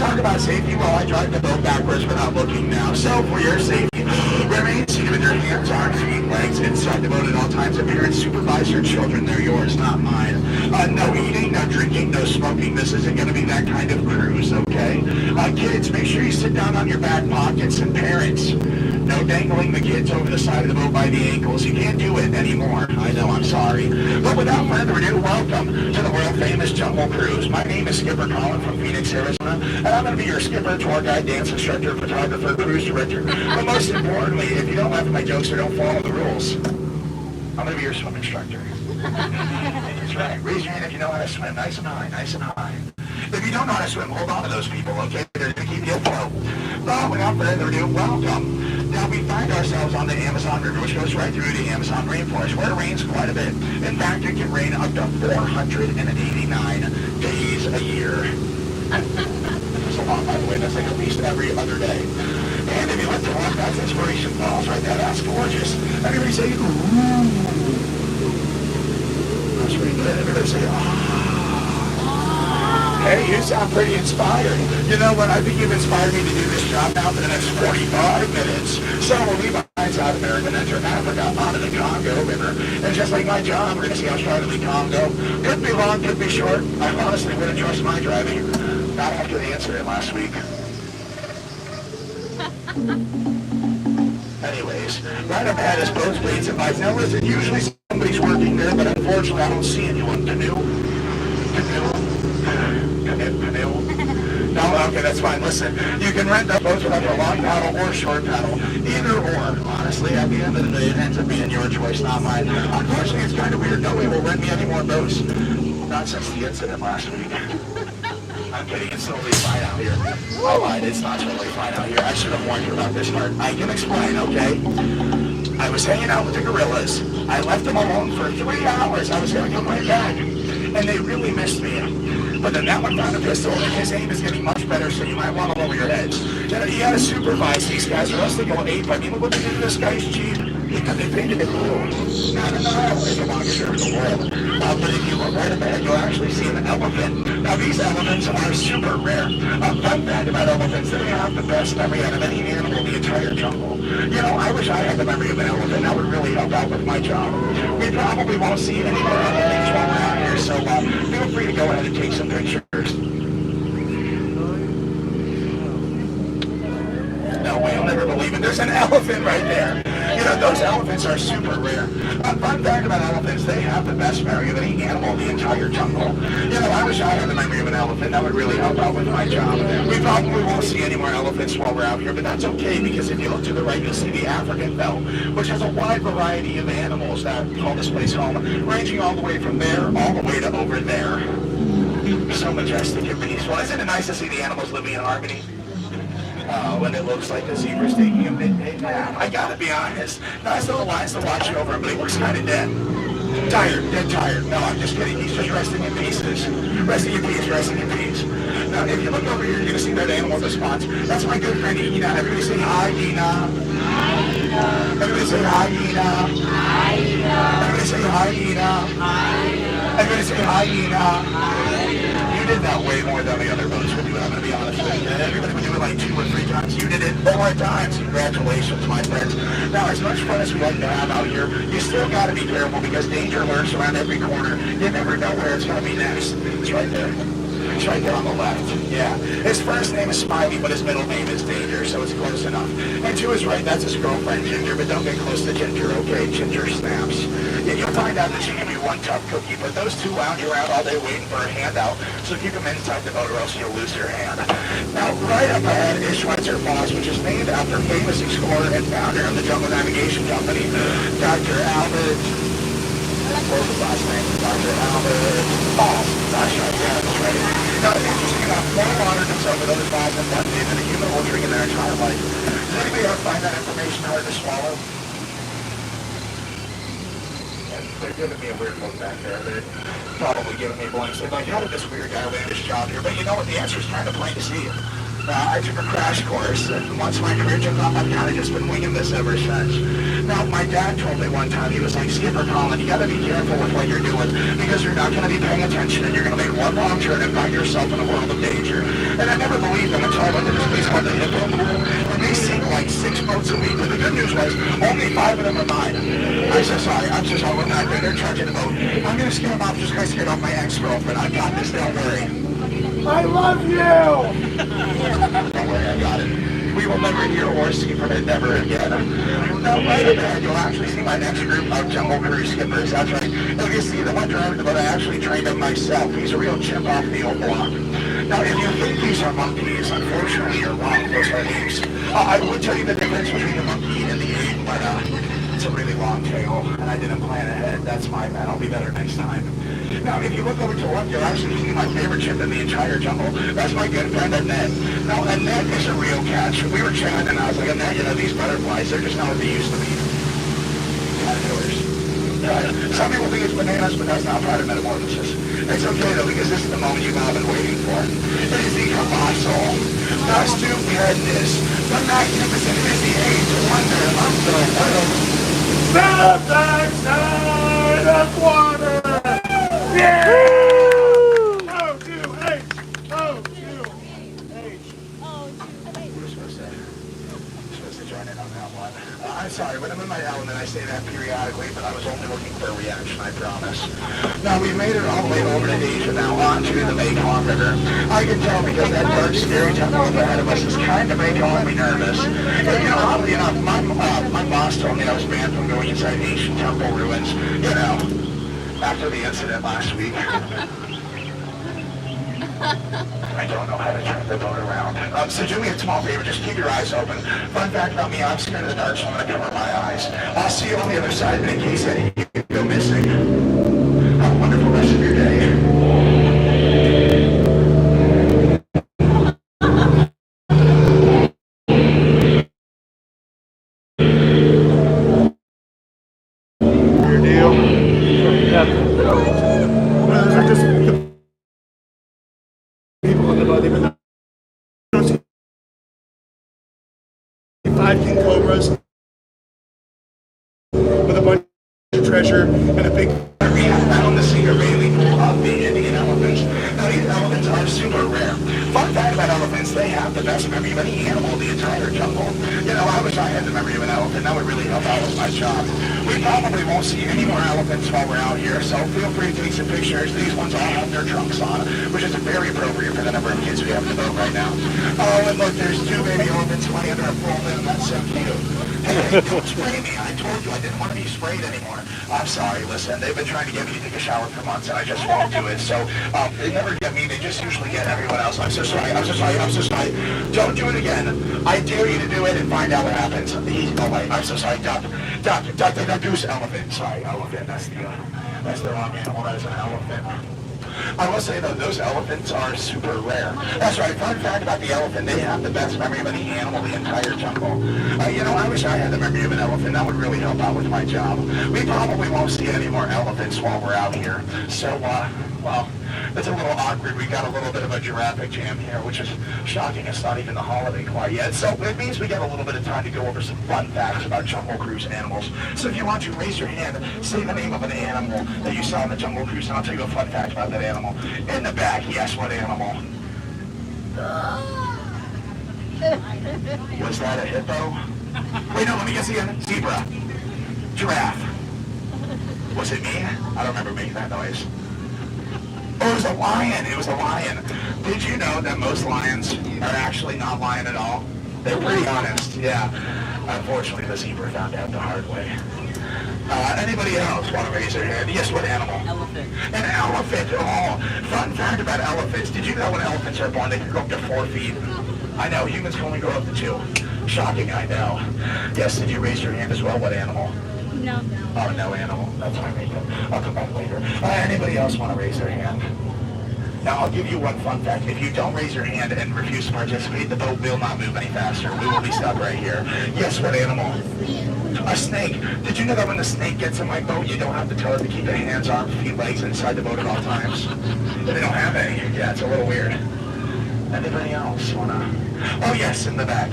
talk about safety while I drive the boat backwards without looking now. So for your safety, remain seated with your hands, arms, feet, legs inside the boat at all times. If parents supervise your children, they're yours, not mine. No eating, no drinking, no smoking. This isn't going to be that kind of cruise, okay? Kids, make sure you sit down on your back pockets. And parents, no dangling the kids over the side of the boat by the ankles. You can't do it anymore. I know, I'm sorry. But without further ado, welcome to the world-famous Jungle Cruise. My name is Skipper Colin from Phoenix, Arizona, and I'm going to be your skipper, tour guide, dance instructor, photographer, cruise director. But most importantly, if you don't laugh at my jokes or don't follow the rules, I'm going to be your swim instructor. That's right. Raise your hand if you know how to swim. Nice and high, nice and high. If you don't know how to swim, hold on to those people, okay? They're going to keep you afloat. But without further ado, welcome. Now, we find ourselves on the Amazon River, which goes right through the Amazon rainforest, where it rains quite a bit. In fact, it can rain up to 489 days a year. That's a lot, by the way. That's like at least every other day. And if you look to walk, that's Inspiration Falls right there. That's gorgeous. Everybody say, ooh. That's pretty good. Everybody say, ah. Hey, you sound pretty inspired. You know what? I think you've inspired me to do this job now for the next 45 minutes. So we'll leave behind South America and enter Africa onto the Congo River. And just like my job, we're going to see how started the Congo. Could be long, could be short. I honestly wouldn't trust my driving. Not after the incident last week. Anyways, right up ahead is boats, planes, and bikes. Now listen, usually somebody's working there, but unfortunately I don't see anyone. Canoe? No, okay, that's fine. Listen, you can rent a boat with either a long paddle or a short paddle. Either or. Honestly, at the end of the day, it ends up being your choice, not mine. Unfortunately, it's kind of weird. Nobody will rent me any more boats. Not since the incident last week. I'm kidding, it's totally fine out here. I lied, it's not totally fine out here. I should have warned you about this part. I can explain, okay? I was hanging out with the gorillas. I left them alone for 3 hours. I was going to come right back. And they really missed me. But then that one found a pistol, and his aim is getting much better, so you might want to lower your heads. You know, you gotta supervise these guys, or else they go ape. I mean, look what they did to this guy's Jeep. Because they painted it blue. Not an aisle is the longest river in the world. But if you look right ahead, you'll actually see an elephant. Now, these elephants are super rare. Fun fact about elephants, they have the best memory out of any animal in the entire jungle. You know, I wish I had the memory of an elephant. That would really help out with my job. We probably won't see any more elephants while we're out here, so feel free to go ahead and take some pictures. No way, I'll never believe it. There's an elephant right there. You know, those elephants are super rare. Fun fact about elephants, they have the best memory of any animal in the entire jungle. You know, I wish I had the memory of an elephant. That would really help out with my job. We probably won't see any more elephants while we're out here, but that's okay, because if you look to the right, you'll see the African belt, which has a wide variety of animals that call this place home, ranging all the way from there, all the way to over there. So majestic and peaceful. Isn't it nice to see the animals living in harmony? When it looks like the zebra's taking a midday nap. I gotta be honest. Nice little lines to watch over him, but he looks kind of dead. Tired, dead tired. No, I'm just kidding. He's just resting in pieces. Resting in peace, resting in peace. Now, if you look over here, you're gonna see that animal response. That's my good friend Ina. Everybody say hi, Ina. Hi, Ina. Everybody say hi, Ina. Hi, Ina. Everybody say hi, Ina. Hi, Ina. Everybody say hi, Ina. Hi. You did that way more than the other boats would do it, I'm going to be honest with you. Everybody would do it like 2 or 3 times. You did it 4 times. Congratulations, my friends. Now, as much fun as we like to have out here, you still got to be careful because danger lurks around every corner. You never know where it's going to be next. It's right there. It's right there on the left. Yeah. His first name is Smiley, but his middle name is Danger, so it's close enough. And to his right, that's his girlfriend, Ginger, but don't get close to Ginger, okay? Ginger snaps. Yeah, you'll find out that she can be one tough cookie, but those two lounge around all day waiting for a handout, so keep them inside the boat or else you'll lose your hand. Now, right up ahead is Schweitzer Falls, which is named after famous explorer and founder of the Jungle Navigation Company, Dr. Albert. What's his last name? Dr. Albert Falls. That's right, yeah, that's right. Now, it's interesting enough, more water comes over those falls in one day than a human will drink in their entire life. Does anybody ever find that information hard to swallow? They're giving me a weird look back there. They're probably giving me blanks. They're like, how did this weird guy land this job here? But you know what? The answer is kind of plain to see. I took a crash course, and once my career took off, I've kind of just been winging this ever since. Now, my dad told me one time, he was like, Skipper Colin, you got to be careful with what you're doing, because you're not going to be paying attention, and you're going to make one wrong turn and find yourself in a world of danger. And I never believed him about the hippo pool? And they sink like 6 boats a week. But the good news was, only 5 of them are mine. I'm so sorry, we're not good. They're charging the boat. I'm gonna scare them off just because I scared off my ex-girlfriend. I got this, don't worry. I love you! Don't worry, I got it. We will never hear or see from it ever again. No, right ahead, you'll actually see my next group of Jungle Cruise skippers. That's right. You'll see the one driving the boat. I actually trained him myself. He's a real chimp off the old block. Now, if you think these are monkeys, unfortunately you're wrong. Those are apes. I would tell you the difference between the monkey and the ape, but it's a really long tail, and I didn't plan ahead. That's my bad. I'll be better next time. Now, if you look over to the left, you'll actually see my favorite chimp in the entire jungle. That's my good friend Annette. Now, Annette is a real catch. We were chatting, and I was like, Annette, you know, these butterflies, they're just not what they used to be. Caterpillars. Some people think it's bananas, but that's not part of metamorphosis. It's okay, though, because this is the moment you've all been waiting for. It is the colossal, the stupendous, the magnificent, it is the age wonder of the world. The backside of water! Yeah! O2H! O2H! We're supposed to join in on that one. I'm sorry, when I'm in my element, I say that periodically, but I was only looking for a reaction, I promise. Now, we've made it all the way over to Asia now, onto the Mekong River. I can tell because that dark, scary temple up ahead of us is kind of making me nervous. And, you know, oddly enough, my boss told me I was banned from going inside ancient temple ruins, you know, after the incident last week. I don't know how to turn the boat around. So do me a small favor, just keep your eyes open. Fun fact about me, I'm scared of the dark, so I'm going to cover my eyes. I'll see you on the other side, in case any of you go missing. Have a wonderful rest of your day. Your deal? Yeah. Well, those are just the people in the boat, even though you don't see 5 king cobras with a bunch of treasure and a big... We have found the Cedar Bailey pool of the Indian elephants. Now, these elephants are super rare. Fun fact about elephants, they have the best memory of any animal in the entire jungle. You know, I wish I had the memory of an elephant. That would really help out with my job. We probably won't see any more elephants while we're out here, so feel free to take some pictures. These ones all have their trunks on, which is very appropriate for the number of kids we have in the boat right now. Oh, and look, there's 2 baby elephants laying under a full moon. That's so cute. Hey, don't spray me. I told you I didn't want to be sprayed anymore. I'm sorry, listen, they've been trying to get me to take a shower for months, and I just won't do it. So, they never get me. They just usually get everyone else. I'm so sorry. Don't do it again. I dare you to do it and find out what happens. Oh, wait, I'm so sorry. Duck, goose, elephant. Sorry, elephant. That's the wrong animal. That is an elephant. I will say, though, those elephants are super rare. That's right. Fun fact about the elephant, they have the best memory of any animal in the entire jungle. You know, I wish I had the memory of an elephant. That would really help out with my job. We probably won't see any more elephants while we're out here. So, well, it's a little awkward. We got a little bit of a giraffic jam here, which is shocking. It's not even the holiday quite yet. So it means we get a little bit of time to go over some fun facts about Jungle Cruise animals. So if you want to, raise your hand, say the name of an animal that you saw in the Jungle Cruise, and I'll tell you a fun fact about that animal. In the back, yes, what animal? Was that a hippo? Wait, no, let me guess again. Zebra. Giraffe. Was it me? I don't remember making that noise. Oh, it was a lion. It was a lion. Did you know that most lions are actually not lying at all? They're pretty honest, yeah. Unfortunately, the zebra found out the hard way. Anybody else want to raise their hand? Yes, what animal? Elephant. An elephant. Oh, fun fact about elephants. Did you know when elephants are born, they can go up to 4 feet? I know, humans can only go up to 2. Shocking, I know. Yes, did you raise your hand as well? What animal? No. Oh, no animal. That's fine. I'll come back later. Anybody else want to raise their hand? Now, I'll give you one fun fact. If you don't raise your hand and refuse to participate, the boat will not move any faster. We will be stuck right here. Yes, what animal? A snake. Did you know that when the snake gets in my boat, you don't have to tell it to keep their hands, arms, feet, legs inside the boat at all times? They don't have any. Yeah, it's a little weird. Anybody else want to? Oh, yes, in the back.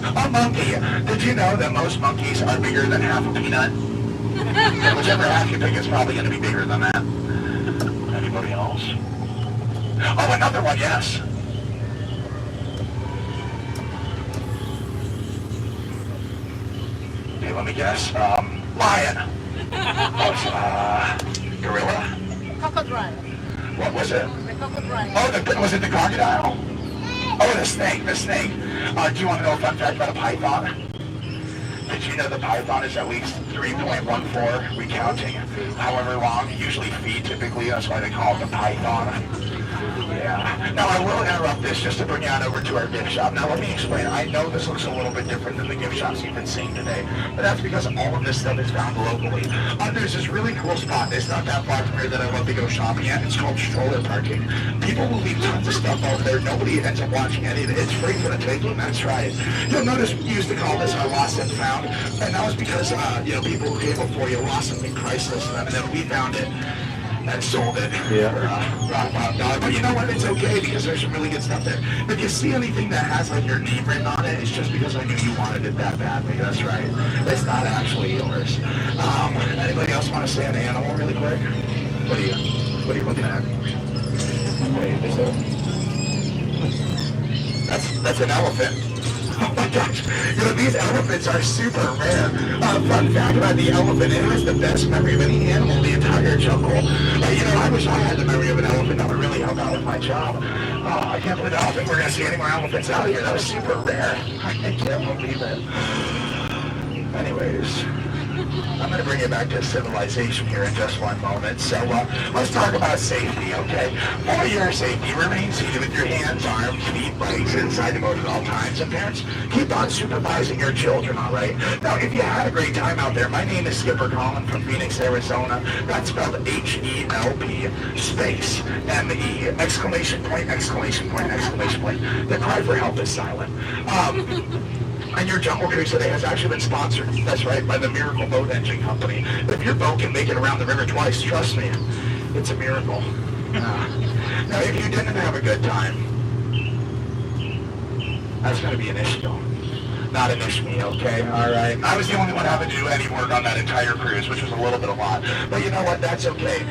A monkey. Did you know that most monkeys are bigger than half a peanut? And whichever half you pick is probably going to be bigger than that. Anybody else? Oh, another one, yes. Okay, let me guess. Lion. Gorilla. Crocodile. What was it? The crocodile. Oh, was it the crocodile? Oh, the snake, the snake. Do you want to know a fun fact about a python? Did you know the python is at least 3.14, recounting however long, usually feet typically, that's why they call it the python. Yeah. Now I will interrupt this just to bring you on over to our gift shop. Now let me explain. I know this looks a little bit different than the gift shops you've been seeing today, but that's because all of this stuff is found locally. There's this really cool spot. It's not that far from here that I love to go shopping at. It's called stroller parking. People will leave tons of stuff out there. Nobody ends up watching any of it. It's free for the taking. That's right. You'll notice we used to call this our lost and found, and that was because people who came before you lost something priceless to them, and then we found it and sold it for rock bottom dollar. But you know what? It's okay because there's some really good stuff there. If you see anything that has like your name written on it, it's just because I knew you wanted it that badly. That's right. It's not actually yours. Anybody else want to say an animal really quick? What are you looking at? Wait, is it? That's an elephant. Oh my gosh, these elephants are super rare. Fun fact about the elephant, it has the best memory of any animal in the entire jungle. I wish I had the memory of an elephant. That would really help out with my job. I can't believe I don't think we're going to see any more elephants out here. That was super rare. I can't believe it. Anyways, I'm going to bring you back to civilization here in just one moment. So let's talk about safety, okay? For your safety, remain seated with your hands, arms, feet, legs inside the boat at all times. And parents, keep on supervising your children, all right? Now, if you had a great time out there, my name is Skipper Colin from Phoenix, Arizona. That's spelled H-E-L-P space M-E, exclamation point, exclamation point, exclamation point. The cry for help is silent. And your Jungle Cruise today has actually been sponsored, that's right, by the Miracle Boat Engine Company. If your boat can make it around the river twice, trust me, it's a miracle. Now, if you didn't have a good time, that's going to be an issue. Not an issue, okay? All right. I was the only one having to do any work on that entire cruise, which was a little bit a lot. But you know what? That's okay.